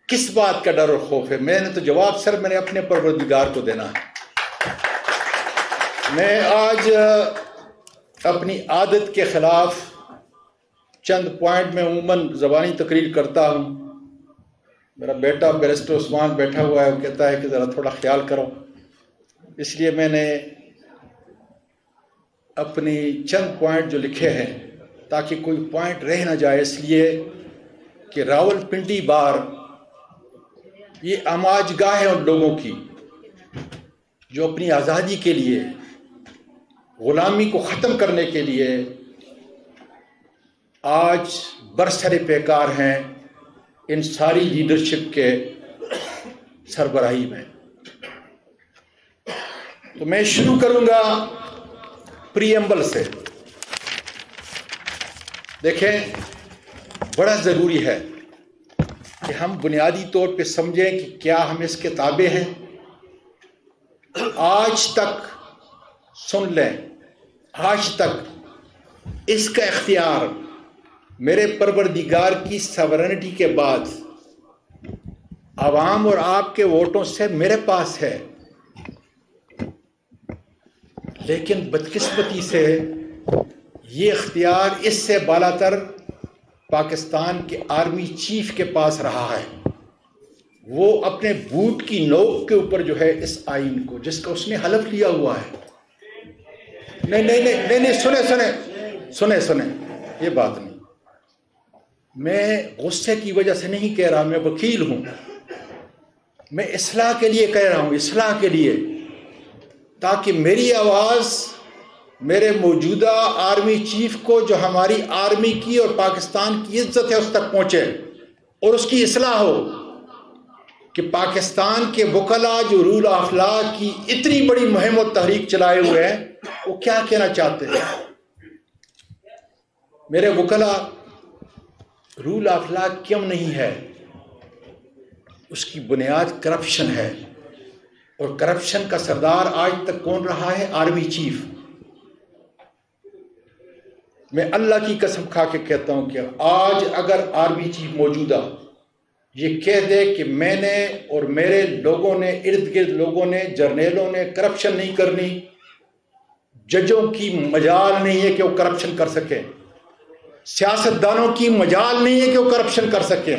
کس بات کا ڈر اور خوف ہے؟ میں نے تو جواب سر میں نے اپنے پروردگار کو دینا ہے. میں آج اپنی عادت کے خلاف چند پوائنٹ میں عموماً زبانی تقریر کرتا ہوں. میرا بیٹا بیرسٹر عثمان بیٹھا ہوا ہے، وہ کہتا ہے کہ ذرا تھوڑا خیال کرو، اس لیے میں نے اپنی چند پوائنٹ جو لکھے ہیں تاکہ کوئی پوائنٹ رہ نہ جائے، اس لیے کہ راول پنڈی بار یہ آماج گاہ ہے ان لوگوں کی جو اپنی آزادی کے لیے، غلامی کو ختم کرنے کے لیے آج برسر پیکار ہیں ان ساری لیڈرشپ کے سربراہی میں. تو میں شروع کروں گا پریمبل سے. دیکھیں، بڑا ضروری ہے کہ ہم بنیادی طور پہ سمجھیں کہ کیا ہم اس کے تابع ہیں. آج تک سن لیں، آج تک اس کا اختیار میرے پروردگار کی ساورنٹی کے بعد عوام اور آپ کے ووٹوں سے میرے پاس ہے، لیکن بدقسمتی سے یہ اختیار اس سے بالا تر پاکستان کے آرمی چیف کے پاس رہا ہے. وہ اپنے بوٹ کی نوک کے اوپر جو ہے اس آئین کو، جس کا اس نے حلف لیا ہوا ہے. نہیں، سنیں یہ بات نہیں. میں غصے کی وجہ سے نہیں کہہ رہا، میں وکیل ہوں. میں اصلاح کے لیے کہہ رہا ہوں، اصلاح کے لیے، تاکہ میری آواز میرے موجودہ آرمی چیف کو، جو ہماری آرمی کی اور پاکستان کی عزت ہے، اس تک پہنچے اور اس کی اصلاح ہو کہ پاکستان کے وکلاء جو رول آف لا کی اتنی بڑی مہم و تحریک چلائے ہوئے ہیں، وہ کیا کہنا چاہتے ہیں. میرے وکلاء، رول آف لا کیوں نہیں ہے؟ اس کی بنیاد کرپشن ہے، اور کرپشن کا سردار آج تک کون رہا ہے؟ Army chief. میں اللہ کی قسم کھا کے کہتا ہوں کہ آج اگر آرمی چیف موجودہ یہ کہہ دے کہ میں نے اور میرے لوگوں نے، ارد گرد لوگوں نے، جرنیلوں نے کرپشن نہیں کرنی، ججوں کی مجال نہیں ہے کہ وہ کرپشن کر سکیں، سیاستدانوں کی مجال نہیں ہے کہ وہ کرپشن کر سکیں،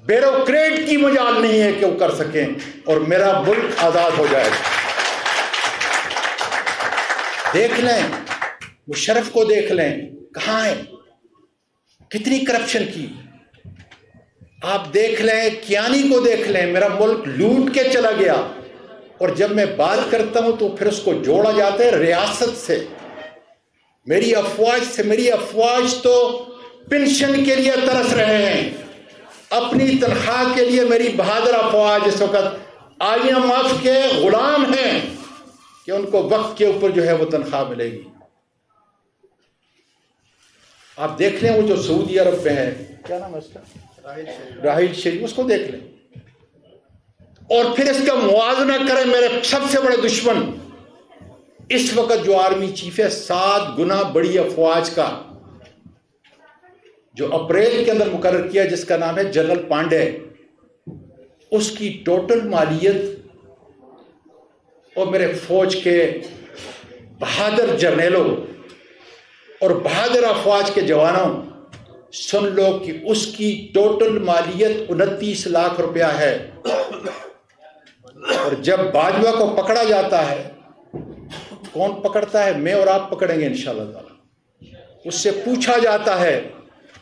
بیوروکریٹ کی مجال نہیں ہے کہ وہ کر سکیں، اور میرا ملک آزاد ہو جائے گا. دیکھ لیں مشرف کو، دیکھ لیں کہاں ہے، کتنی کرپشن کی. آپ دیکھ لیں کیانی کو، دیکھ لیں، میرا ملک لوٹ کے چلا گیا. اور جب میں بات کرتا ہوں تو پھر اس کو جوڑا جاتا ہے ریاست سے، میری افواج سے. میری افواج تو پنشن کے لیے ترس رہے ہیں، اپنی تنخواہ کے لیے. میری بہادر افواج اس وقت IMF کے غلام ہیں کہ ان کو وقت کے اوپر جو ہے وہ تنخواہ ملے گی. آپ دیکھ لیں وہ جو سعودی عرب میں ہے، کیا نام ہے اس کا، راحیل شریف، اس کو دیکھ لیں. اور پھر اس کا موازنہ کریں میرے سب سے بڑے دشمن اس وقت جو آرمی چیف ہے، 7 گنا بڑی افواج کا، جو اپریل کے اندر مقرر کیا، جس کا نام ہے جنرل پانڈے. اس کی ٹوٹل مالیت، اور میرے فوج کے بہادر جرنیلوں اور بہادر افواج کے جوانوں، سن لو کہ اس کی ٹوٹل مالیت 29 لاکھ روپیہ ہے. اور جب باجوہ کو پکڑا جاتا ہے، کون پکڑتا ہے؟ میں اور آپ پکڑیں گے انشاءاللہ تعالی. اس سے پوچھا جاتا ہے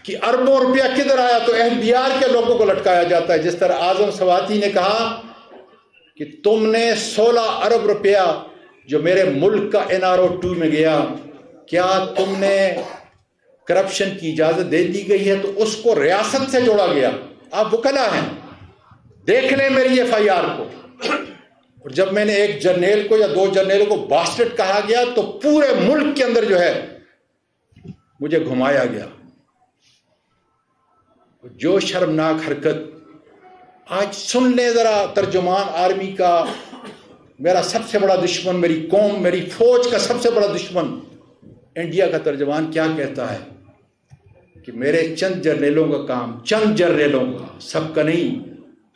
کہ اربوں روپیہ کدھر آیا، تو احتیاط کے لوگوں کو لٹکایا جاتا ہے. جس طرح اعظم سواتی نے کہا کہ تم نے 16 ارب روپیہ جو میرے ملک کا NRO2 میں گیا، کیا تم نے کرپشن کی اجازت دے دی گئی ہے؟ تو اس کو ریاست سے جوڑا گیا. آپ وکلا ہیں، دیکھ لیں میری FIR کو. اور جب میں نے ایک جرنیل کو یا 2 جرنیلوں کو باسٹرڈ کہا گیا تو پورے ملک کے اندر جو ہے مجھے گھمایا گیا. جو شرمناک حرکت. آج سن لیں ذرا ترجمان آرمی کا، میرا سب سے بڑا دشمن، میری قوم، میری فوج کا سب سے بڑا دشمن انڈیا کا ترجمان کیا کہتا ہے کہ میرے چند جرنیلوں کا کام، چند جرنیلوں کا، سب کا نہیں،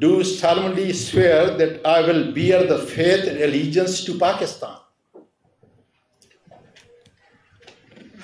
do solemnly swear that I will bear the faith and allegiance to Pakistan।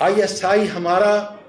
ISI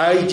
IG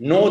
9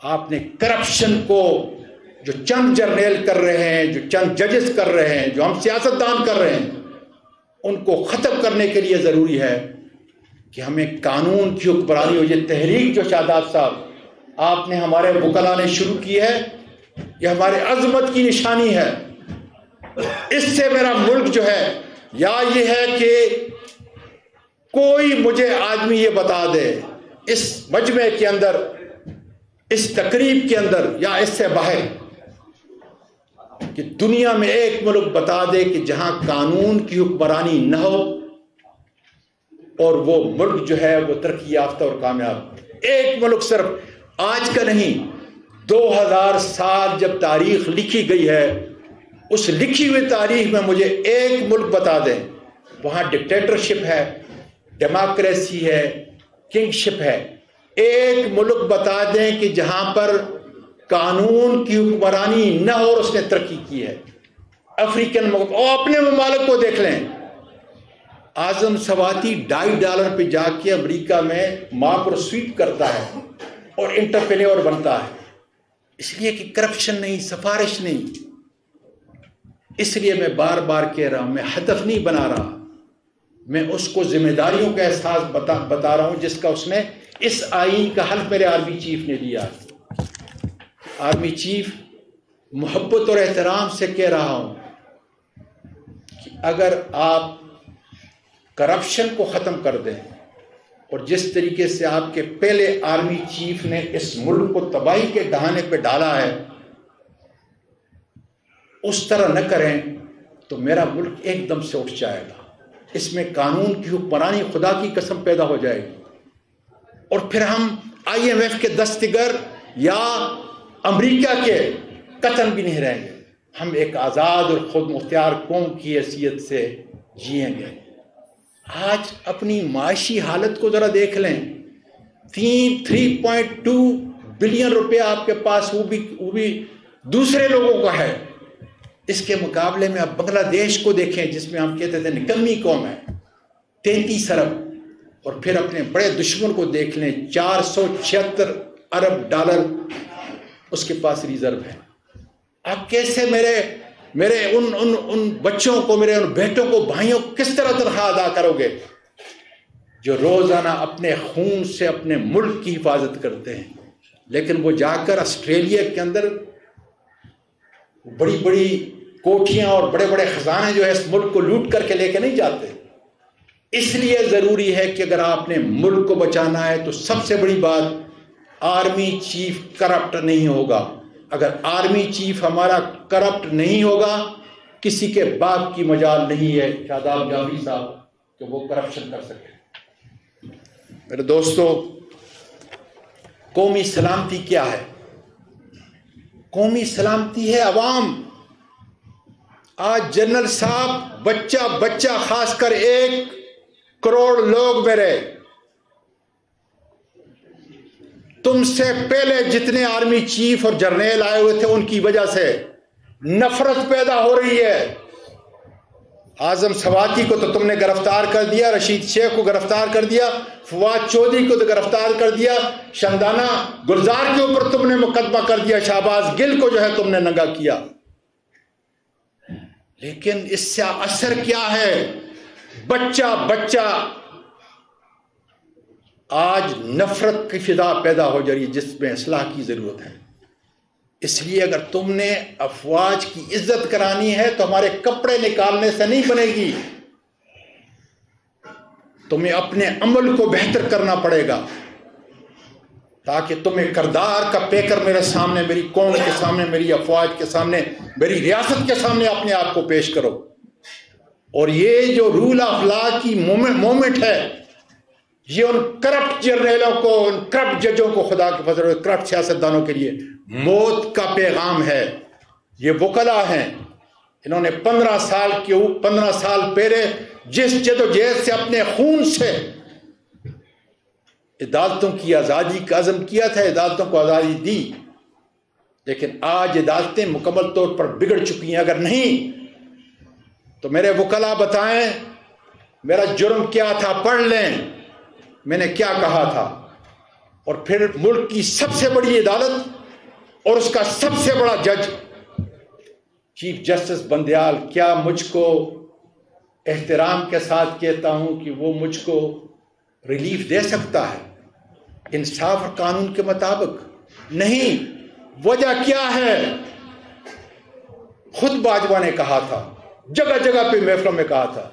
آپ نے کرپشن کو جو چند جرنیل کر رہے ہیں, جو چند ججز کر رہے ہیں, جو ہم سیاستدان کر رہے ہیں, ان کو ختم کرنے کے لیے ضروری ہے کہ ہمیں قانون کی حکمرانی ہو. یہ تحریک جو شاداب صاحب آپ نے ہمارے وکلاء نے شروع کی ہے, یہ ہمارے عظمت کی نشانی ہے. اس سے میرا ملک جو ہے, یا یہ ہے کہ کوئی مجھے آدمی یہ بتا دے اس مجمع کے اندر, اس تقریب کے اندر یا اس سے باہر, کہ دنیا میں ایک ملک بتا دے کہ جہاں قانون کی حکمرانی نہ ہو اور وہ ملک جو ہے وہ ترقی یافتہ اور کامیاب. ایک ملک, صرف آج کا نہیں, 2000 سال جب تاریخ لکھی گئی ہے, اس لکھی ہوئی تاریخ میں مجھے ایک ملک بتا دیں وہاں ڈکٹیٹرشپ ہے, ڈیموکریسی ہے, کنگ شپ ہے. ایک ملک بتا دیں کہ جہاں پر قانون کی حکمرانی نہ ہو اور اس نے ترقی کی ہے. افریقن ملک, اور اپنے ممالک کو دیکھ لیں. اعظم سواتی $2.5 پہ جا کے امریکہ میں ماں پر سویپ کرتا ہے اور انٹرپرینور بنتا ہے, اس لیے کہ کرپشن نہیں, سفارش نہیں. اس لیے میں بار بار کہہ رہا ہوں, میں ہدف نہیں بنا رہا, میں اس کو ذمہ داریوں کا احساس بتا رہا ہوں جس کا اس نے اس آئین کا حلف میرے آرمی چیف نے دیا. آرمی چیف, محبت اور احترام سے کہہ رہا ہوں کہ اگر آپ کرپشن کو ختم کر دیں, اور جس طریقے سے آپ کے پہلے آرمی چیف نے اس ملک کو تباہی کے ڈہانے پہ ڈالا ہے, اس طرح نہ کریں تو میرا ملک ایک دم سے اٹھ جائے گا. اس میں قانون کی حکمرانی خدا کی قسم پیدا ہو جائے گی, اور پھر ہم IMF کے دستگر یا امریکہ کے قطن بھی نہیں رہیں گے. ہم ایک آزاد اور خود مختار قوم کی حیثیت سے جئیں گے. آج اپنی معاشی حالت کو ذرا دیکھ لیں. 3.2 بلین روپے آپ کے پاس, وہ بھی دوسرے لوگوں کا ہے. اس کے مقابلے میں آپ بنگلہ دیش کو دیکھیں جس میں ہم کہتے تھے نکمی قوم ہے, 33 ارب. اور پھر اپنے بڑے دشمن کو دیکھ لیں, $476 ارب اس کے پاس ریزرو ہے. آپ کیسے میرے ان بچوں کو, میرے ان بیٹوں کو, بھائیوں کو کس طرح تنخواہ ادا کرو گے جو روزانہ اپنے خون سے اپنے ملک کی حفاظت کرتے ہیں, لیکن وہ جا کر آسٹریلیا کے اندر بڑی بڑی کوٹھیاں اور بڑے بڑے خزانے جو ہے اس ملک کو لوٹ کر کے لے کے نہیں جاتے. اس لیے ضروری ہے کہ اگر آپ نے ملک کو بچانا ہے تو سب سے بڑی بات, آرمی چیف کرپٹ نہیں ہوگا. اگر آرمی چیف ہمارا کرپٹ نہیں ہوگا, کسی کے باپ کی مجال نہیں ہے شاداب جعفری صاحب کہ وہ کرپشن کر سکے. میرے دوستو, قومی سلامتی کیا ہے؟ قومی سلامتی ہے عوام. آج جنرل صاحب بچہ خاص کر 1 کروڑ لوگ میرے, تم سے پہلے جتنے آرمی چیف اور جرنیل آئے ہوئے تھے ان کی وجہ سے نفرت پیدا ہو رہی ہے. اعظم سواتی کو تو تم نے گرفتار کر دیا, رشید شیخ کو گرفتار کر دیا, فواد چودھری کو تو گرفتار کر دیا, شندانہ گلزار کے اوپر تم نے مقدمہ کر دیا, شہباز گل کو جو ہے تم نے ننگا کیا. لیکن اس سے اثر کیا ہے؟ بچہ آج نفرت کی فضا پیدا ہو جا رہی ہے جس میں اصلاح کی ضرورت ہے. اس لیے اگر تم نے افواج کی عزت کرانی ہے تو ہمارے کپڑے نکالنے سے نہیں بنے گی, تمہیں اپنے عمل کو بہتر کرنا پڑے گا تاکہ تمہیں کردار کا پیکر میرے سامنے, میری قوم کے سامنے, میری افواج کے سامنے, میری ریاست کے سامنے اپنے آپ کو پیش کرو. اور یہ جو رول آف لا کی مومنٹ ہے, یہ ان کرپٹ جرنیلوں کو, ان کرپٹ ججوں کو, خدا کے فضل, کرپٹ سیاستدانوں کے لیے موت کا پیغام ہے. یہ وکلا ہیں, انہوں نے 15 سال پہلے جس جدوجہد سے اپنے خون سے عدالتوں کی آزادی کا عزم کیا تھا, عدالتوں کو آزادی دی, لیکن آج عدالتیں مکمل طور پر بگڑ چکی ہیں. اگر نہیں تو میرے وکلا بتائیں میرا جرم کیا تھا, پڑھ لیں میں نے کیا کہا تھا. اور پھر ملک کی سب سے بڑی عدالت اور اس کا سب سے بڑا جج چیف جسٹس بندیال کیا مجھ کو احترام کے ساتھ کہتا ہوں کہ وہ مجھ کو ریلیف دے سکتا ہے انصاف اور قانون کے مطابق؟ نہیں. وجہ کیا ہے؟ خود باجوہ نے کہا تھا، جگہ جگہ پہ محفلوں میں کہا تھا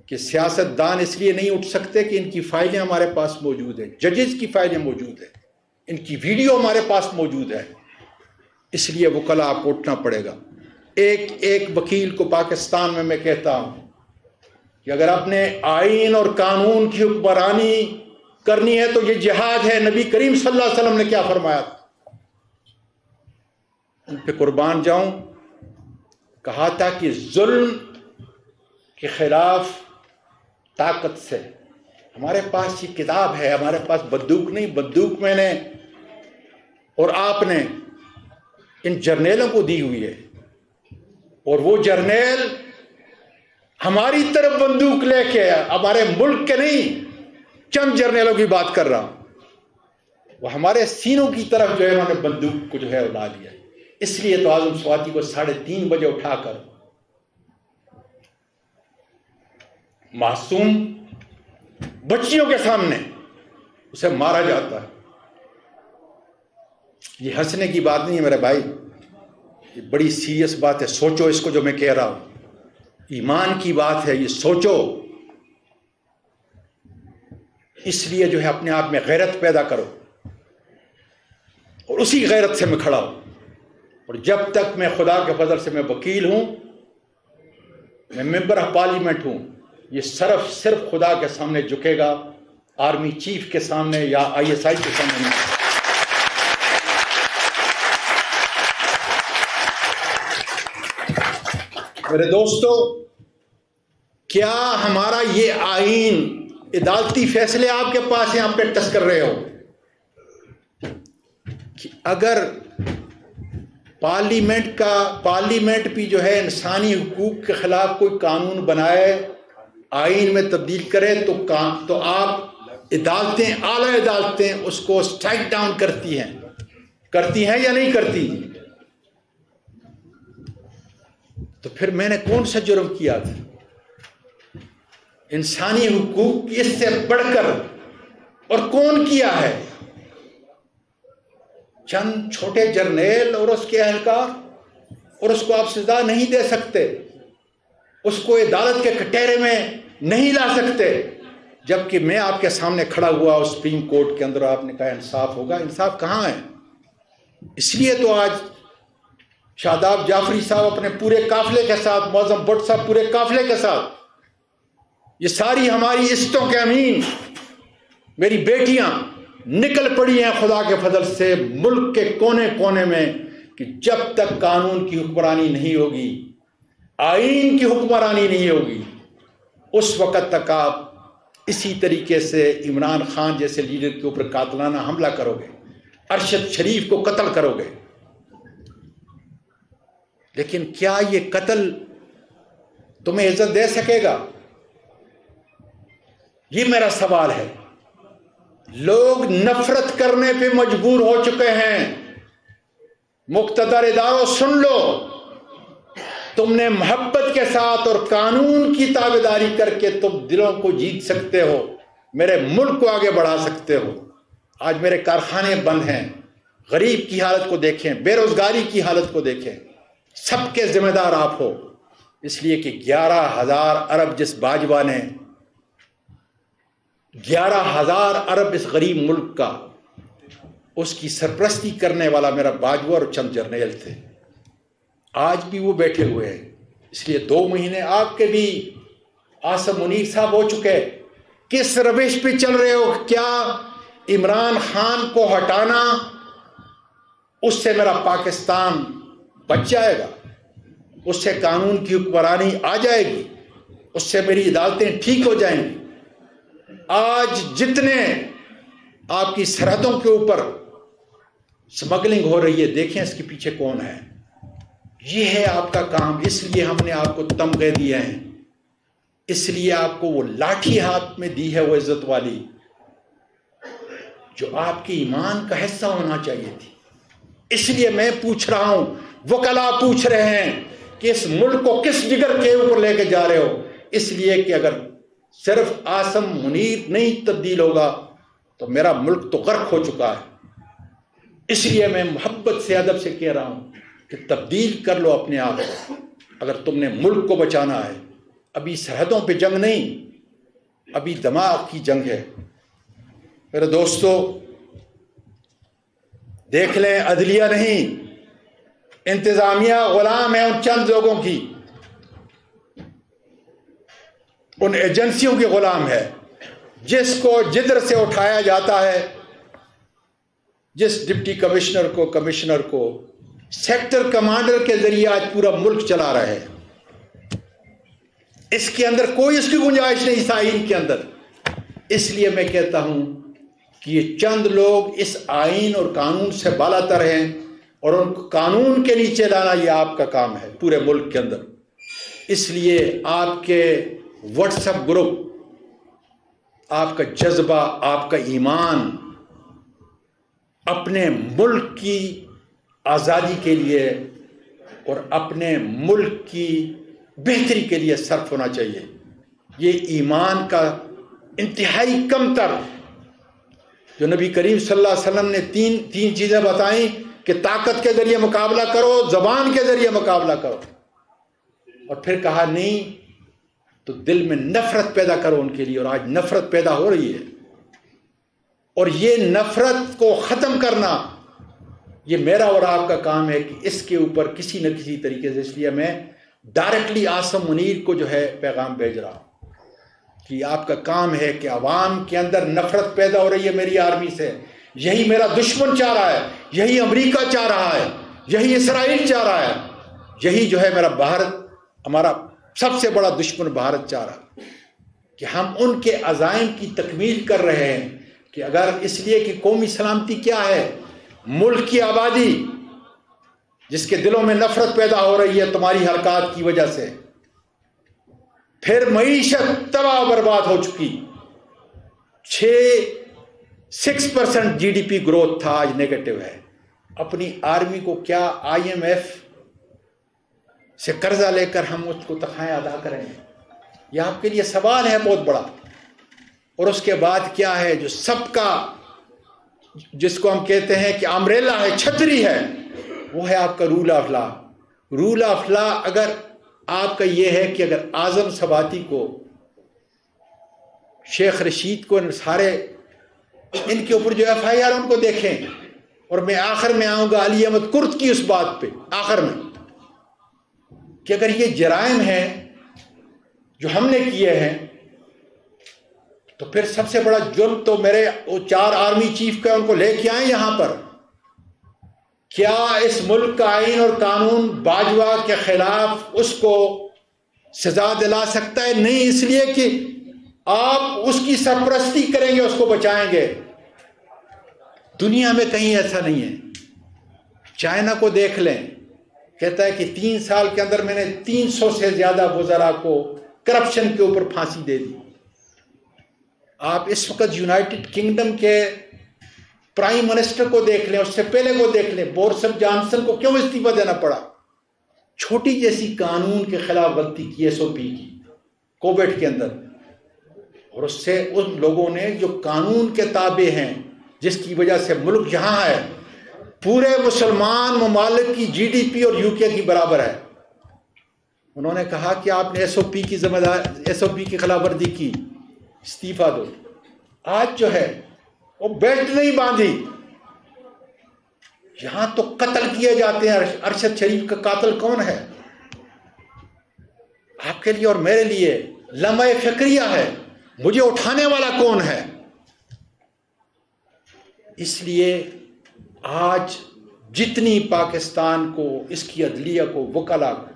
کہ سیاست دان اس لیے نہیں اٹھ سکتے کہ ان کی فائلیں ہمارے پاس موجود ہیں، ججز کی فائلیں موجود ہیں، ان کی ویڈیو ہمارے پاس موجود ہے، اس لیے وکلا آپ کو اٹھنا پڑے گا. ایک وکیل کو پاکستان میں کہتا ہوں کہ اگر اپنے آئین اور قانون کی حکمرانی کرنی ہے تو یہ جہاد ہے. نبی کریم صلی اللہ علیہ وسلم نے کیا فرمایا تھا؟ ان پہ قربان جاؤں. کہا تھا کہ ظلم کے خلاف طاقت سے. ہمارے پاس یہ کتاب ہے، ہمارے پاس بندوق نہیں. بندوق میں نے اور آپ نے ان جرنیلوں کو دی ہوئی ہے، اور وہ جرنیل ہماری طرف بندوق لے کے، ہمارے ملک کے نہیں، چند جرنیلوں کی بات کر رہا ہوں، وہ ہمارے سینوں کی طرف جو ہے انہوں نے بندوق کو جو ہے اڑا لیا. اس لیے تو اعظم سواتی کو 3:30 بجے اٹھا کر معصوم بچیوں کے سامنے اسے مارا جاتا ہے. یہ ہنسنے کی بات نہیں ہے میرے بھائی، یہ بڑی سیریس بات ہے. سوچو اس کو جو میں کہہ رہا ہوں، ایمان کی بات ہے، یہ سوچو. اس لیے جو ہے اپنے آپ میں غیرت پیدا کرو اور اسی غیرت سے میں کھڑا ہوں. اور جب تک میں خدا کے فضل سے میں وکیل ہوں، میں ممبر آف پارلیمنٹ ہوں، یہ صرف خدا کے سامنے جھکے گا، آرمی چیف کے سامنے یا ISI کے سامنے نہیں. میرے دوستو، کیا ہمارا یہ آئین، عدالتی فیصلے آپ کے پاس ہیں، آپ پریکٹس کر رہے ہو کہ اگر پارلیمنٹ بھی جو ہے انسانی حقوق کے خلاف کوئی قانون بنائے، آئین میں تبدیل کرے تو آپ عدالتیں، اعلیٰ عدالتیں اس کو سٹرائک ڈاؤن کرتی ہیں یا نہیں کرتی؟ تو پھر میں نے کون سا جرم کیا تھا؟ انسانی حقوق اس سے بڑھ کر اور کون کیا ہے؟ چند چھوٹے جرنیل اور اس کے اہلکار، اور اس کو آپ سزا نہیں دے سکتے، اس کو عدالت کے کٹہرے میں نہیں لا سکتے. جبکہ میں آپ کے سامنے کھڑا ہوا اس سپریم کورٹ کے اندر، آپ نے کہا انصاف ہوگا. انصاف کہاں ہے؟ اس لیے تو آج شاداب جعفری صاحب اپنے پورے قافلے کے ساتھ، معظم بٹ صاحب پورے قافلے کے ساتھ، یہ ساری ہماری عزتوں کے امین میری بیٹیاں نکل پڑی ہیں خدا کے فضل سے ملک کے کونے کونے میں، کہ جب تک قانون کی حکمرانی نہیں ہوگی، آئین کی حکمرانی نہیں ہوگی، اس وقت تک آپ اسی طریقے سے عمران خان جیسے لیڈر کے اوپر قاتلانہ حملہ کرو گے، ارشد شریف کو قتل کرو گے. لیکن کیا یہ قتل تمہیں عزت دے سکے گا؟ یہ میرا سوال ہے. لوگ نفرت کرنے پہ مجبور ہو چکے ہیں. مقتدر اداروں سن لو، تم نے محبت کے ساتھ اور قانون کی تابعداری کر کے تم دلوں کو جیت سکتے ہو، میرے ملک کو آگے بڑھا سکتے ہو. آج میرے کارخانے بند ہیں، غریب کی حالت کو دیکھیں، بے روزگاری کی حالت کو دیکھیں. سب کے ذمہ دار آپ ہو، اس لیے کہ 11,000 ارب جس باجوہ نے 11,000 ارب اس غریب ملک کا، اس کی سرپرستی کرنے والا میرا باجوہ اور چند جرنیل تھے. آج بھی وہ بیٹھے ہوئے ہیں. اس لیے 2 مہینے آپ کے بھی آصم منیر صاحب ہو چکے. کس روش پہ چل رہے ہو؟ کیا عمران خان کو ہٹانا، اس سے میرا پاکستان بچ جائے گا، اس سے قانون کی حکمرانی آ جائے گی، اس سے میری عدالتیں ٹھیک ہو جائیں گی؟ آج جتنے آپ کی سرحدوں کے اوپر سمگلنگ ہو رہی ہے، دیکھیں اس کے پیچھے کون ہے. یہ ہے آپ کا کام. اس لیے ہم نے آپ کو تمغے دیے ہیں، اس لیے آپ کو وہ لاٹھی ہاتھ میں دی ہے، وہ عزت والی جو آپ کے ایمان کا حصہ ہونا چاہیے تھی. اس لیے میں پوچھ رہا ہوں، وکلا پوچھ رہے ہیں کہ اس ملک کو کس جگر کے اوپر لے کے جا رہے ہو؟ اس لیے کہ اگر صرف عاصم منیر نہیں تبدیل ہوگا تو میرا ملک تو غرق ہو چکا ہے. اس لیے میں محبت سے ادب سے کہہ رہا ہوں کہ تبدیل کر لو اپنے آپ کو اگر تم نے ملک کو بچانا ہے. ابھی سرحدوں پہ جنگ نہیں، ابھی دماغ کی جنگ ہے. میرے دوستو دیکھ لیں، عدلیہ نہیں، انتظامیہ غلام ہے ان چند لوگوں کی، ان ایجنسیوں کی غلام ہے جس کو جدھر سے اٹھایا جاتا ہے، جس ڈپٹی کمشنر کو، کمشنر کو سیکٹر کمانڈر کے ذریعے آج پورا ملک چلا رہے ہیں. اس کے اندر کوئی اس کی گنجائش نہیں اس آئین کے اندر. اس لیے میں کہتا ہوں کہ یہ چند لوگ اس آئین اور قانون سے بالا تر ہیں اور ان کو قانون کے نیچے لانا یہ آپ کا کام ہے پورے ملک کے اندر. اس لیے آپ کے واٹس ایپ گروپ، آپ کا جذبہ، آپ کا ایمان اپنے ملک کی آزادی کے لیے اور اپنے ملک کی بہتری کے لیے صرف ہونا چاہیے. یہ ایمان کا انتہائی کم تر جو نبی کریم صلی اللہ علیہ وسلم نے تین چیزیں بتائیں کہ طاقت کے ذریعے مقابلہ کرو، زبان کے ذریعے مقابلہ کرو، اور پھر کہا نہیں تو دل میں نفرت پیدا کرو ان کے لیے. اور آج نفرت پیدا ہو رہی ہے اور یہ نفرت کو ختم کرنا یہ میرا اور آپ کا کام ہے کہ اس کے اوپر کسی نہ کسی طریقے سے. اس لیے میں ڈائریکٹلی عاصم منیر کو جو ہے پیغام بھیج رہا ہوں کہ آپ کا کام ہے کہ عوام کے اندر نفرت پیدا ہو رہی ہے میری آرمی سے، یہی میرا دشمن چاہ رہا ہے، یہی امریکہ چاہ رہا ہے، یہی اسرائیل چاہ رہا ہے، یہی جو ہے میرا بھارت، ہمارا سب سے بڑا دشمن بھارت چاہ رہا ہے کہ ہم ان کے عزائم کی تکمیل کر رہے ہیں. کہ اگر اس لیے کہ قومی سلامتی کیا ہے؟ ملک کی آبادی جس کے دلوں میں نفرت پیدا ہو رہی ہے تمہاری حرکات کی وجہ سے. پھر معیشت تباہ برباد ہو چکی، 6% جی ڈی پی گروتھ تھا، آج نیگیٹو ہے. اپنی آرمی کو کیا آئی ایم ایف سے قرضہ لے کر ہم اس کو تنخواہیں ادا کریں گے؟ یہ آپ کے لیے سوال ہے بہت بڑا. اور اس کے بعد کیا ہے جو سب کا، جس کو ہم کہتے ہیں کہ امبریلا ہے، چھتری ہے، وہ ہے آپ کا rule of law. Rule of law اگر آپ کا یہ ہے کہ اگر اعظم سباتی کو، شیخ رشید کو، سارے ان کے اوپر جو ایف آئی آر ان کو دیکھیں. اور میں آخر میں آؤں گا علی احمد کرد کی اس بات پہ آخر میں کہ اگر یہ جرائم ہیں جو ہم نے کیے ہیں تو پھر سب سے بڑا جرم تو میرے وہ 4 آرمی چیف کا ان کو لے کے آئیں یہاں پر. کیا اس ملک کا آئین اور قانون باجوہ کے خلاف اس کو سزا دلا سکتا ہے؟ نہیں، اس لیے کہ آپ اس کی سرپرستی کریں گے، اس کو بچائیں گے. دنیا میں کہیں ایسا نہیں ہے. چائنا کو دیکھ لیں، کہتا ہے کہ 3 سال کے اندر میں نے 300 سے زیادہ وزراء کو کرپشن کے اوپر پھانسی دے دی. آپ اس وقت یونائٹڈ کنگڈم کے پرائم منسٹر کو دیکھ لیں، اس سے پہلے کو دیکھ لیں، بورس جانسن کو کیوں استعفیٰ دینا پڑا؟ چھوٹی جیسی قانون کے خلاف غلطی کی، ایس او پی کی، کووڈ کے اندر. اور اس سے ان لوگوں نے جو قانون کے تابع ہیں، جس کی وجہ سے ملک جہاں ہے پورے مسلمان ممالک کی جی ڈی پی اور یو کے کی برابر ہے، انہوں نے کہا کہ آپ نے ایس او پی کی ذمہ دار، ایس او پی کی خلاف ورزی کی، استعفیٰ دو. آج جو ہے وہ بیلٹ نہیں باندھی، یہاں تو قتل کیے جاتے ہیں. ارشد شریف کا قاتل کون ہے؟ آپ کے لیے اور میرے لیے لمحہ فکریہ ہے. مجھے اٹھانے والا کون ہے؟ اس لیے آج جتنی پاکستان کو، اس کی عدلیہ کو، وکلا کو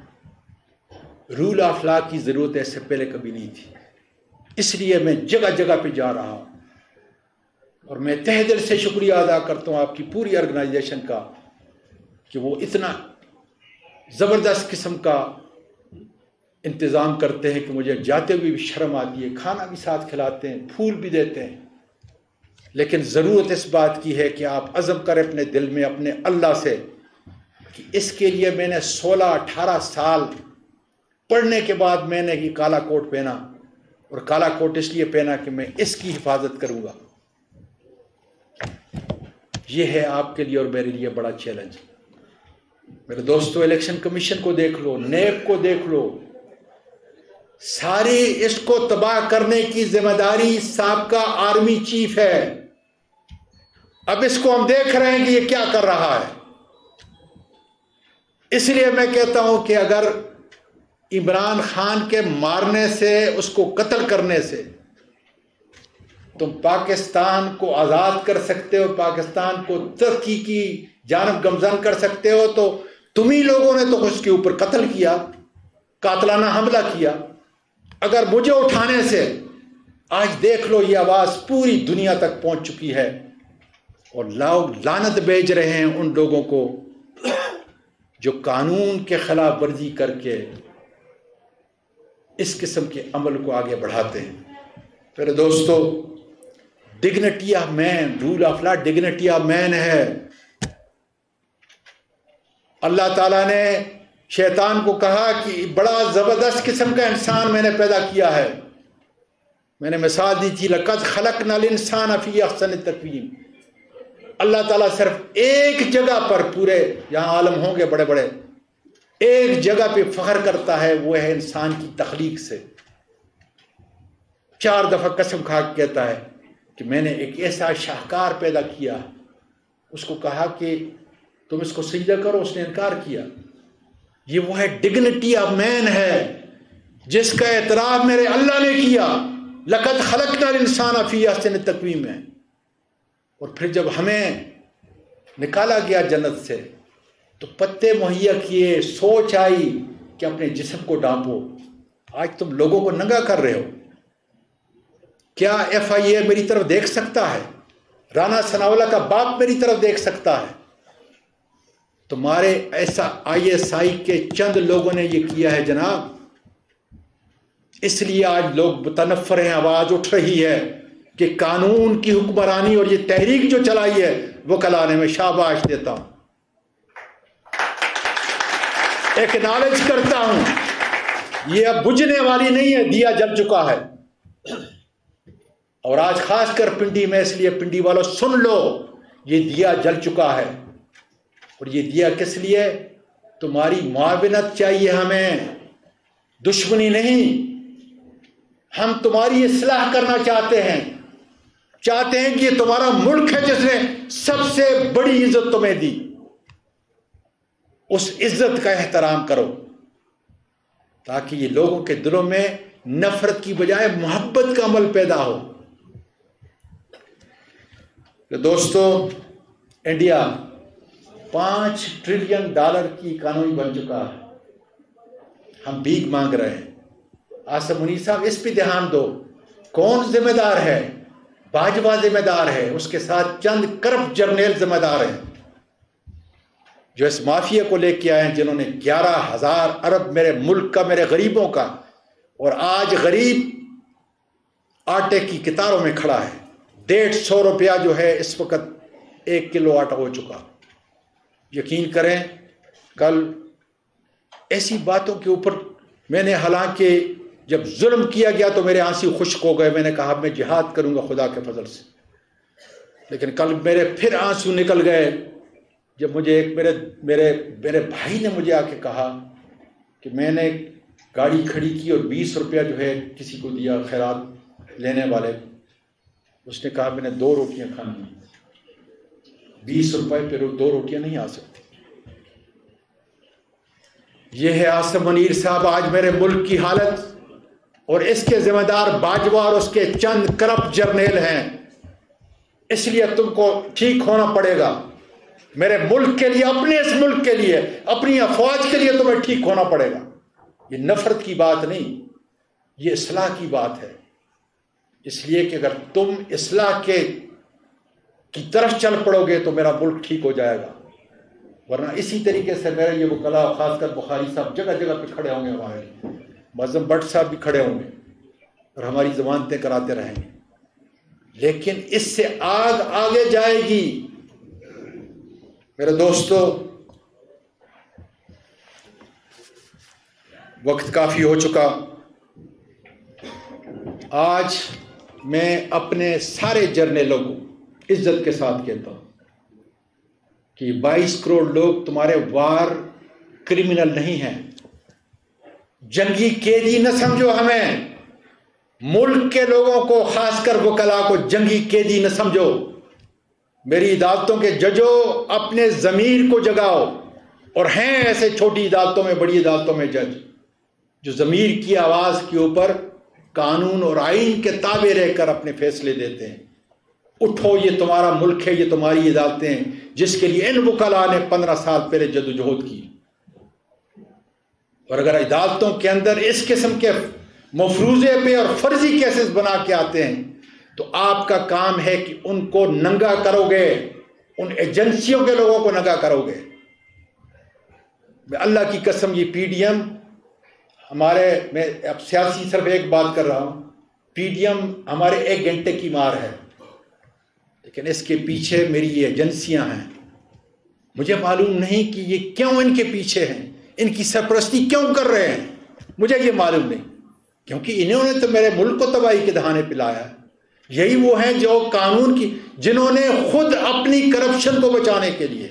رول آف لا کی ضرورت ہے، اس سے پہلے کبھی نہیں تھی. اس لیے میں جگہ جگہ پہ جا رہا ہوں اور میں تہ دل سے شکریہ ادا کرتا ہوں آپ کی پوری آرگنائزیشن کا کہ وہ اتنا زبردست قسم کا انتظام کرتے ہیں کہ مجھے جاتے ہوئے بھی شرم آتی ہے. کھانا بھی ساتھ کھلاتے ہیں، پھول بھی دیتے ہیں. لیکن ضرورت اس بات کی ہے کہ آپ عزم کریں اپنے دل میں اپنے اللہ سے کہ اس کے لیے میں نے 16-18 سال پڑھنے کے بعد میں نے یہ کالا کوٹ پہنا، اور کالا کوٹ اس لیے پہنا کہ میں اس کی حفاظت کروں گا۔ یہ ہے آپ کے لیے اور میرے لیے بڑا چیلنج۔ میرے دوستو، الیکشن کمیشن کو دیکھ لو، نیب کو دیکھ لو، ساری اس کو تباہ کرنے کی ذمہ داری سابقہ آرمی چیف ہے۔ اب اس کو ہم دیکھ رہے ہیں کہ یہ کیا کر رہا ہے۔ اس لیے میں کہتا ہوں کہ اگر عمران خان کے مارنے سے، اس کو قتل کرنے سے تم پاکستان کو آزاد کر سکتے ہو، پاکستان کو ترقی کی جانب گامزن کر سکتے ہو، تو تمہیں لوگوں نے تو اس کے اوپر قتل کیا، قاتلانہ حملہ کیا۔ اگر مجھے اٹھانے سے، آج دیکھ لو یہ آواز پوری دنیا تک پہنچ چکی ہے، اور لوگ لعنت بھیج رہے ہیں ان لوگوں کو جو قانون کے خلاف ورزی کر کے اس قسم کے عمل کو آگے بڑھاتے ہیں۔ میرے دوستو، dignity of man, rule of law dignity of man ہے۔ اللہ تعالیٰ نے شیطان کو کہا کہ بڑا زبردست قسم کا انسان میں نے پیدا کیا ہے۔ میں نے مثال دی تھی، لَقَدْ خَلَقْنَا الْإِنسَانَ فِي أَحْسَنِ تَقْوِيمٍ۔ اللہ تعالیٰ صرف ایک جگہ پر، پورے یہاں عالم ہوں گے بڑے بڑے، ایک جگہ پہ فخر کرتا ہے، وہ ہے انسان کی تخلیق سے۔ 4 دفعہ قسم کھا کے کہتا ہے کہ میں نے ایک ایسا شاہکار پیدا کیا۔ اس کو کہا کہ تم اس کو سجدہ کرو، اس نے انکار کیا۔ یہ وہ ہے ڈگنیٹی آف مین ہے جس کا اعتراف میرے اللہ نے کیا، لَقَدْ خَلَقْنَا الْإِنسَانَ فِي أَحْسَنِ تَقْوِيمٍ۔ اور پھر جب ہمیں نکالا گیا جنت سے تو پتے مہیا کیے، سوچ آئی کہ اپنے جسم کو ڈانپو۔ آج تم لوگوں کو ننگا کر رہے ہو۔ کیا FIA میری طرف دیکھ سکتا ہے؟ رانا ثناءاللہ کا باپ میری طرف دیکھ سکتا ہے؟ تمہارے ایسا ISI کے چند لوگوں نے یہ کیا ہے جناب۔ اس لیے آج لوگ متنفر ہیں، آواز اٹھ رہی ہے کہ قانون کی حکمرانی اور یہ تحریک جو چلائی ہے وہ کلانے میں شاباش دیتا ہوں، ایکنالج کرتا ہوں۔ یہ اب بجھنے والی نہیں ہے، دیا جل چکا ہے۔ اور آج خاص کر پنڈی میں، اس لیے پنڈی والوں سن لو، یہ دیا جل چکا ہے۔ اور یہ دیا کس لیے؟ تمہاری معاونت چاہیے ہمیں، دشمنی نہیں۔ ہم تمہاری اصلاح کرنا چاہتے ہیں کہ یہ تمہارا ملک ہے جس نے سب سے بڑی عزت تمہیں دی، اس عزت کا احترام کرو تاکہ یہ لوگوں کے دلوں میں نفرت کی بجائے محبت کا عمل پیدا ہو۔ کہ دوستو، انڈیا $5 ٹریلین کی اکانومی بن چکا ہے۔ ہم بھیک مانگ رہے ہیں۔ آصف منیر صاحب، اس پہ دھیان دو، کون ذمہ دار ہے؟ باجوہ ذمہ دار ہے، اس کے ساتھ چند کرپٹ جرنیل ذمہ دار ہیں جو اس مافیا کو لے کے آئے ہیں، جنہوں نے 11,000 ارب میرے ملک کا، میرے غریبوں کا، اور آج غریب آٹے کی قطاروں میں کھڑا ہے۔ 150 روپیہ جو ہے اس وقت 1 کلو آٹا ہو چکا۔ یقین کریں، کل ایسی باتوں کے اوپر میں نے، حالانکہ جب ظلم کیا گیا تو میرے آنسو خشک ہو گئے، میں نے کہا میں جہاد کروں گا خدا کے فضل سے، لیکن کل میرے پھر آنسو نکل گئے جب مجھے ایک میرے بھائی نے مجھے آ کے کہا کہ میں نے گاڑی کھڑی کی اور 20 روپیہ جو ہے کسی کو دیا، خیرات لینے والے، اس نے کہا میں نے 2 روٹیاں کھانی ہیں، 20 روپے پہ 2 روٹیاں نہیں آ سکتی۔ یہ ہے آصف منیر صاحب آج میرے ملک کی حالت، اور اس کے ذمہ دار باجوہ اور اس کے چند کرپٹ جرنیل ہیں۔ اس لیے تم کو ٹھیک ہونا پڑے گا، میرے ملک کے لیے، اپنے اس ملک کے لیے، اپنی افواج کے لیے تمہیں ٹھیک ہونا پڑے گا۔ یہ نفرت کی بات نہیں، یہ اصلاح کی بات ہے۔ اس لیے کہ اگر تم اصلاح کی طرف چل پڑو گے تو میرا ملک ٹھیک ہو جائے گا، ورنہ اسی طریقے سے میرے یہ وکلاء، خاص کر بخاری صاحب جگہ جگہ پہ کھڑے ہوں گے، ہمارے معظم بٹ صاحب بھی کھڑے ہوں گے اور ہماری ضمانتیں کراتے رہیں گے۔ لیکن اس سے آگ آگے جائے گی۔ میرے دوستو، وقت کافی ہو چکا۔ آج میں اپنے سارے جرنیلوں کو عزت کے ساتھ کہتا ہوں کہ 22 کروڑ لوگ تمہارے وار کرمنل نہیں ہیں، جنگی قیدی نہ سمجھو ہمیں، ملک کے لوگوں کو، خاص کر وکلاء کو جنگی قیدی نہ سمجھو۔ میری عدالتوں کے ججوں، اپنے ضمیر کو جگاؤ، اور ہیں ایسے چھوٹی عدالتوں میں، بڑی عدالتوں میں جج جو ضمیر کی آواز کے اوپر قانون اور آئین کے تابع رہ کر اپنے فیصلے دیتے ہیں۔ اٹھو، یہ تمہارا ملک ہے، یہ تمہاری عدالتیں ہیں، جس کے لیے ان وکلاء نے 15 سال پہلے جدوجہد کی۔ اور اگر عدالتوں کے اندر اس قسم کے مفروضے پہ اور فرضی کیسز بنا کے آتے ہیں تو آپ کا کام ہے کہ ان کو ننگا کرو گے، ان ایجنسیوں کے لوگوں کو ننگا کرو گے۔ میں اللہ کی قسم، یہ پی ڈی ایم ہمارے، میں اب سیاسی صرف ایک بات کر رہا ہوں، پی ڈی ایم ہمارے 1 گھنٹے کی مار ہے، لیکن اس کے پیچھے میری یہ ایجنسیاں ہیں۔ مجھے معلوم نہیں کہ یہ کیوں ان کے پیچھے ہیں، ان کی سرپرستی کیوں کر رہے ہیں، مجھے یہ معلوم نہیں، کیونکہ انہوں نے تو میرے ملک کو تباہی کے دہانے پلایا۔ یہی وہ ہیں جو قانون کی، جنہوں نے خود اپنی کرپشن کو بچانے کے لیے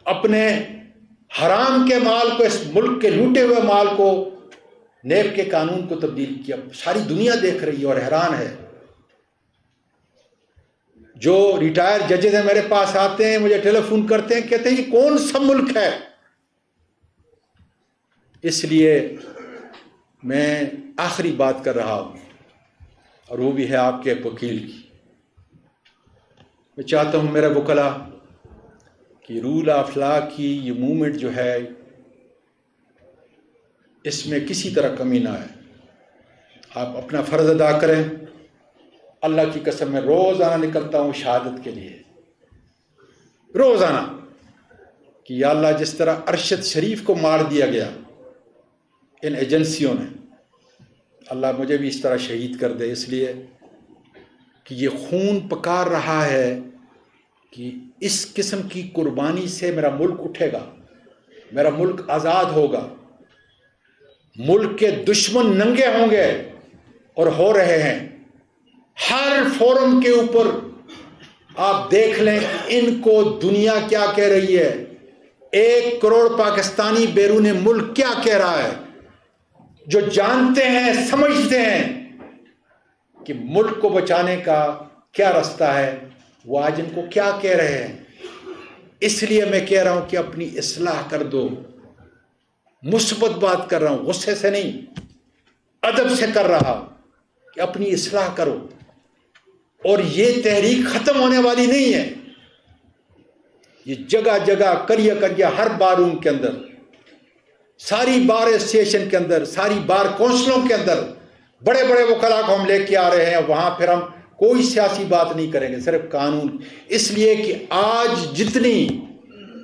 اپنے حرام کے مال کو، اس ملک کے لوٹے ہوئے مال کو، نیب کے قانون کو تبدیل کیا۔ ساری دنیا دیکھ رہی ہے اور حیران ہے۔ جو ریٹائر ججز ہیں میرے پاس آتے ہیں، مجھے ٹیلی فون کرتے ہیں، کہتے ہیں یہ کون سا ملک ہے؟ اس لیے میں آخری بات کر رہا ہوں، اور وہ بھی ہے آپ کے ایک وکیل کی۔ میں چاہتا ہوں میرے وکلاء کہ رول آف لا کی یہ موومنٹ جو ہے، اس میں کسی طرح کمی نہ آئے۔ آپ اپنا فرض ادا کریں۔ اللہ کی قسم، میں روزانہ نکلتا ہوں شہادت کے لیے، روزانہ، کہ یا اللہ جس طرح ارشد شریف کو مار دیا گیا ان ایجنسیوں نے، اللہ مجھے بھی اس طرح شہید کر دے، اس لیے کہ یہ خون پکار رہا ہے کہ اس قسم کی قربانی سے میرا ملک اٹھے گا، میرا ملک آزاد ہوگا، ملک کے دشمن ننگے ہوں گے، اور ہو رہے ہیں۔ ہر فورم کے اوپر آپ دیکھ لیں کہ ان کو دنیا کیا کہہ رہی ہے، 1 کروڑ پاکستانی بیرون ملک کیا کہہ رہا ہے، جو جانتے ہیں، سمجھتے ہیں کہ ملک کو بچانے کا کیا راستہ ہے، وہ آج ان کو کیا کہہ رہے ہیں۔ اس لیے میں کہہ رہا ہوں کہ اپنی اصلاح کر دو۔ مثبت بات کر رہا ہوں، غصے سے نہیں، ادب سے کر رہا ہوں کہ اپنی اصلاح کرو۔ اور یہ تحریک ختم ہونے والی نہیں ہے، یہ جگہ جگہ، کریہ کریہ، ہر بار روم کے اندر، ساری بار اسٹیشن کے اندر، ساری بار کونسلوں کے اندر بڑے بڑے وکلاء کو ہم لے کے آ رہے ہیں۔ وہاں پھر ہم کوئی سیاسی بات نہیں کریں گے، صرف قانون، اس لیے کہ آج جتنی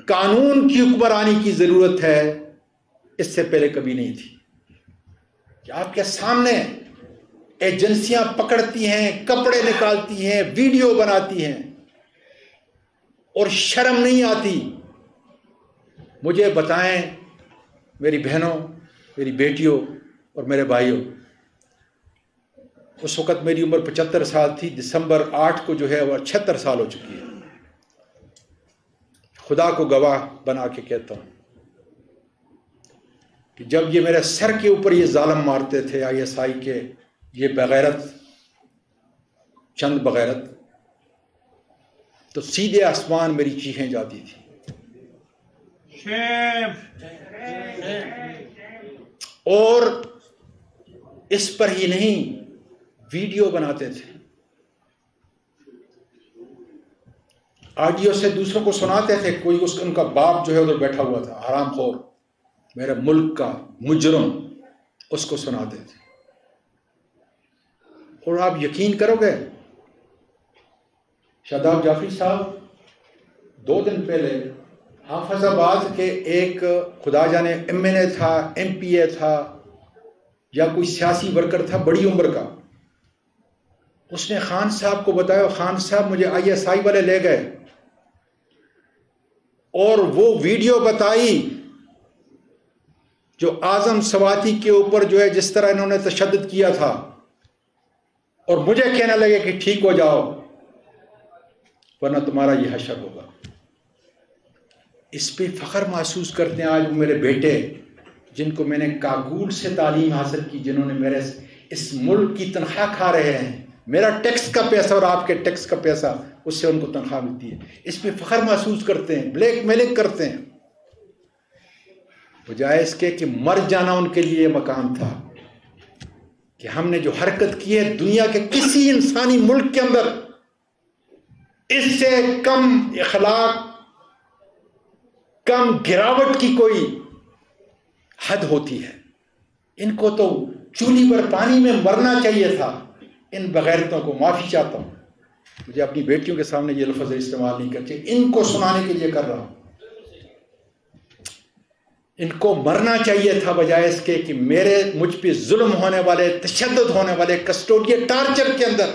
قانون کی حکمرانی کی ضرورت ہے اس سے پہلے کبھی نہیں تھی۔ کہ آپ کے سامنے ایجنسیاں پکڑتی ہیں، کپڑے نکالتی ہیں، ویڈیو بناتی ہیں، اور شرم نہیں آتی۔ مجھے بتائیں میری بہنوں، میری بیٹیوں اور میرے بھائیوں، اس وقت میری عمر 75 سال تھی، دسمبر 8 کو جو ہے وہ 76 سال ہو چکی ہے۔ خدا کو گواہ بنا کے کہتا ہوں کہ جب یہ میرے سر کے اوپر یہ ظالم مارتے تھے ISI کے یہ بغیرت، چند بغیرت، تو سیدھے آسمان میری چیخیں جاتی تھی۔ اور اس پر ہی نہیں، ویڈیو بناتے تھے، آڈیو سے دوسروں کو سناتے تھے۔ کوئی ان کا باپ جو ہے ادھر بیٹھا ہوا تھا، حرام خور، میرے ملک کا مجرم، اس کو سناتے تھے۔ اور آپ یقین کرو گے، شاداب جعفری صاحب 2 دن پہلے حافظ آباد کے ایک خدا جانے MNA تھا، MPA تھا، یا کوئی سیاسی ورکر تھا بڑی عمر کا، اس نے خان صاحب کو بتایا، خان صاحب مجھے ISI والے لے گئے اور وہ ویڈیو بتائی جو اعظم سواتی کے اوپر جو ہے جس طرح انہوں نے تشدد کیا تھا، اور مجھے کہنے لگے کہ ٹھیک ہو جاؤ ورنہ تمہارا یہ حشر ہوگا۔ اس پہ فخر محسوس کرتے ہیں آج وہ میرے بیٹے جن کو میں نے کابل سے تعلیم حاصل کی، جنہوں نے میرے اس ملک کی تنخواہ کھا رہے ہیں، میرا ٹیکس کا پیسہ اور آپ کے ٹیکس کا پیسہ، اس سے ان کو تنخواہ ملتی ہے، اس پہ فخر محسوس کرتے ہیں، بلیک میلنگ کرتے ہیں، بجائے اس کے کہ مر جانا ان کے لیے یہ مقام تھا کہ ہم نے جو حرکت کی ہے دنیا کے کسی انسانی ملک کے اندر اس سے کم اخلاق، کم گراوٹ کی کوئی حد ہوتی ہے۔ ان کو تو چولی پر پانی میں مرنا چاہیے تھا۔ ان بغیرتوں کو معافی چاہتا ہوں، مجھے اپنی بیٹیوں کے سامنے یہ لفظ استعمال نہیں کرتے، ان کو سنانے کے لیے کر رہا ہوں۔ ان کو مرنا چاہیے تھا بجائے اس کے کہ مجھ پہ ظلم ہونے والے، تشدد ہونے والے، کسٹوڈیل ٹارچر کے اندر۔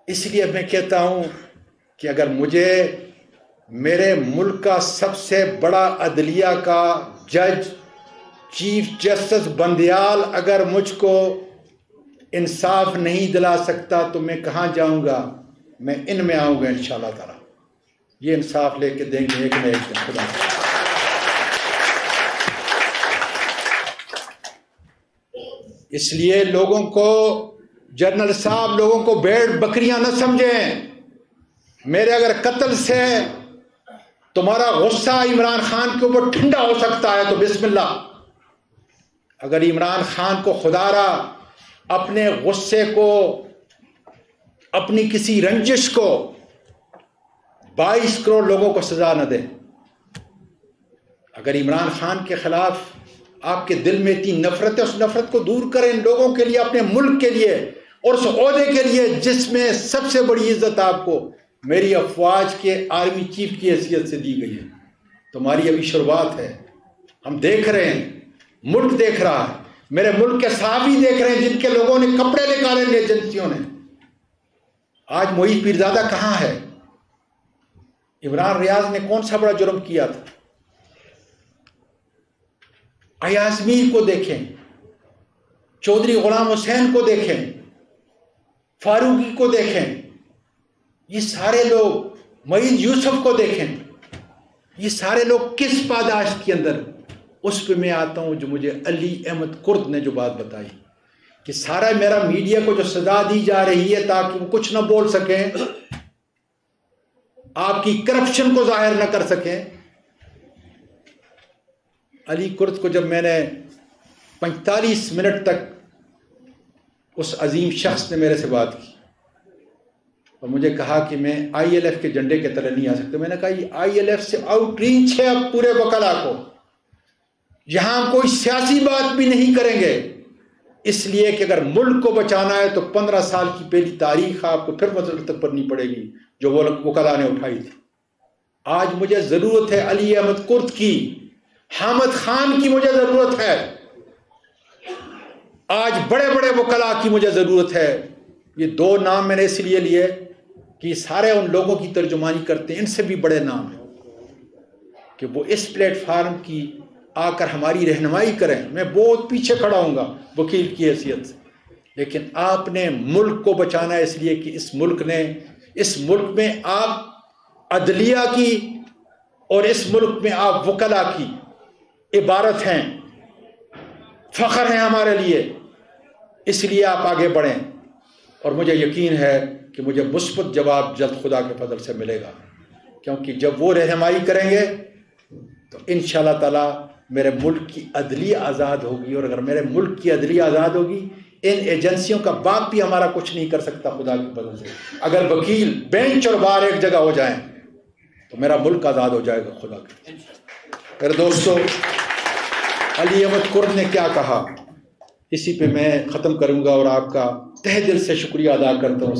اس لیے میں کہتا ہوں کہ اگر مجھے میرے ملک کا سب سے بڑا عدلیہ کا جج چیف جسٹس بندیال اگر مجھ کو انصاف نہیں دلا سکتا تو میں کہاں جاؤں گا؟ میں ان میں آؤں گا انشاءاللہ تعالی، یہ انصاف لے کے دیں گے ایک نہ ایک دن۔ خدا اس لیے لوگوں کو، جنرل صاحب لوگوں کو بھیڑ بکریاں نہ سمجھیں۔ میرے اگر قتل سے تمہارا غصہ عمران خان کے اوپر ٹھنڈا ہو سکتا ہے تو بسم اللہ۔ اگر عمران خان کو خدا را اپنے غصے کو، اپنی کسی رنجش کو 22 کروڑ لوگوں کو سزا نہ دے، اگر عمران خان کے خلاف آپ کے دل میں اتنی نفرت ہے، اس نفرت کو دور کریں ان لوگوں کے لیے، اپنے ملک کے لیے اور اس عہدے کے لیے جس میں سب سے بڑی عزت آپ کو میری افواج کے آرمی چیف کی حیثیت سے دی گئی ہے۔ تمہاری ابھی شروعات ہے، ہم دیکھ رہے ہیں، ملک دیکھ رہا ہے، میرے ملک کے صحافی دیکھ رہے ہیں جن کے لوگوں نے کپڑے نکالے ہیں ایجنسیوں نے۔ آج معید پیرزادہ کہاں ہے؟ عمران ریاض نے کون سا بڑا جرم کیا تھا؟ ایاز میر کو دیکھیں، چودھری غلام حسین کو دیکھیں، فاروقی کو دیکھیں، یہ سارے لوگ، معید یوسف کو دیکھیں، یہ سارے لوگ کس پاداش کے اندر؟ اس پہ میں آتا ہوں جو مجھے علی احمد کرد نے جو بات بتائی کہ سارا میرا میڈیا کو جو سزا دی جا رہی ہے تاکہ وہ کچھ نہ بول سکیں، آپ کی کرپشن کو ظاہر نہ کر سکیں۔ علی کرد کو جب میں نے 45 منٹ تک اس عظیم شخص نے میرے سے بات کی اور مجھے کہا کہ میں ILF کے جھنڈے کے تلے نہیں آ سکتا، میں نے کہا یہ ILF سے آؤٹ ریچ ہے اب پورے وکلا کو، یہاں ہم کوئی سیاسی بات بھی نہیں کریں گے، اس لیے کہ اگر ملک کو بچانا ہے تو 15 سال کی پہلی تاریخ آپ کو پھر مرتب کرنی پڑے گی جو وہ وکلا نے اٹھائی تھی۔ آج مجھے ضرورت ہے علی احمد کرد کی، حامد خان کی مجھے ضرورت ہے، آج بڑے بڑے وکلا کی مجھے ضرورت ہے۔ یہ دو نام میں نے اس لیے لیے کہ یہ سارے ان لوگوں کی ترجمانی کرتے ہیں، ان سے بھی بڑے نام ہیں کہ وہ اس پلیٹ فارم کی آ کر ہماری رہنمائی کریں۔ میں بہت پیچھے کھڑا ہوں گا وکیل کی حیثیت سے، لیکن آپ نے ملک کو بچانا ہے، اس لیے کہ اس ملک میں آپ عدلیہ کی اور اس ملک میں آپ وکلا کی عبارت ہیں، فخر ہیں ہمارے لیے، اس لیے آپ آگے بڑھیں اور مجھے یقین ہے کہ مجھے مثبت جواب جلد خدا کے فضل سے ملے گا، کیونکہ جب وہ رہنمائی کریں گے تو انشاءاللہ تعالی میرے ملک کی عدلیہ آزاد ہوگی، اور اگر میرے ملک کی عدلیہ آزاد ہوگی ان ایجنسیوں کا باپ بھی ہمارا کچھ نہیں کر سکتا خدا کی فضل سے۔ اگر وکیل بینچ اور بار ایک جگہ ہو جائیں تو میرا ملک آزاد ہو جائے گا خدا کے۔ میرے دوستو، علی احمد کرد نے کیا کہا، اسی پہ میں ختم کروں گا اور آپ کا تہ دل سے شکریہ ادا کرتا ہوں۔